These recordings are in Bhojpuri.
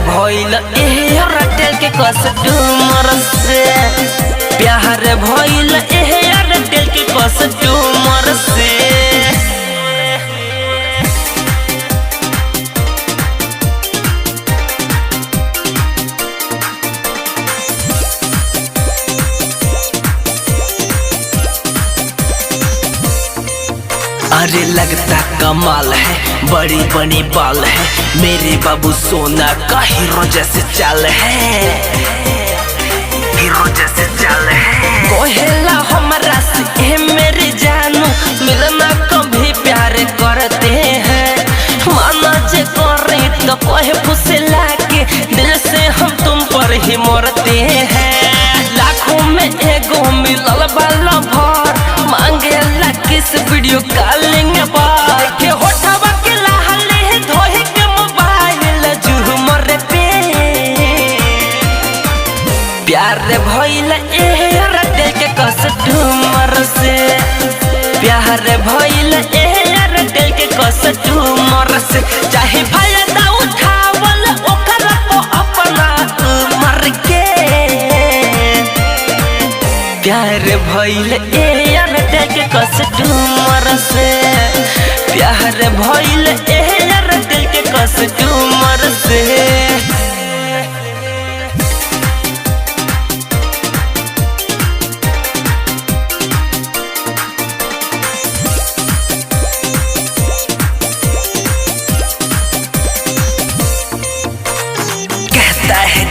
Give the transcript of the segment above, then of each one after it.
भइल एयरटेल के कस्टमर से, प्यार भइल एयरटेल के कस्टमर से। अरे लगता कमाल है, बड़ी बड़ी बाल है, मेरे बाबू सोना का हीरो जैसे चाल है, हीरो जैसे चाल है। कोहेला हमरा से मेरे जानू, मिलना कभी प्यार करते हैं, माना जे करे तो कोहे फुसला के, दिल से हम तुम पर ही मरते हैं। लाखों में एगो मिलल वाला भर, मांगेला किस वीडियो कॉलिंग बाय के, होठवा के लहले धोए के मोबाइल झूमर पे। प्यार भइल एयरटेल के कस्टमर से, प्यार भइल एयरटेल के कस्टमर से। चाहे फायदा उठावल ओकरा को अपना उमर के, प्यार भइल एयरटेल के कस्टमर से, प्यार भइल एयरटेल के कस्टमर से।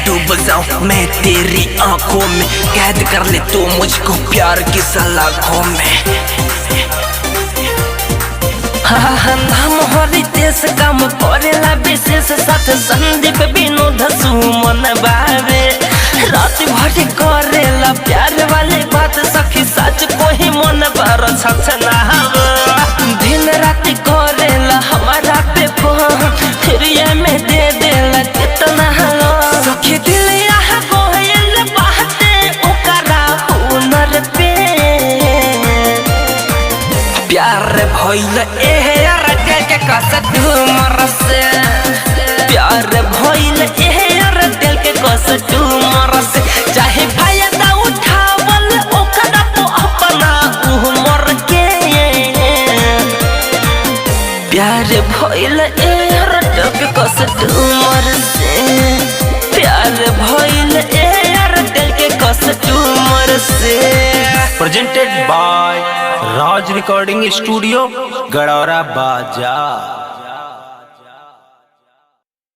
डूब जाऊं मैं तेरी आंखों में, कैद कर ले तू मुझको प्यार की सलाखों में। हाँ नाम हरी देश काम करेला विशेष, साथ संदीप विनोद सुमन बाबे, रात भर करेला प्यार वाले बात, सखी सच को ही मन पर छछना, दिन रात करेला हमारा पे फोन, फिर ये में दे देला कितना सखी दिल यहाँ कोयल बाते ओकरा हुनर पे। प्यार भइल एयरटेल के कस्टमर से, प्यार भइल एयरटेल के कस्टमर से। चाहे फायदा उठावल ओकरा तो अपना उमर के, प्यार भइल एयरटेल के कस्टमर से, प्यार भइल एयरटेल के कस्टमर से। Presented by Raj recording studio, Gadaura बाजार।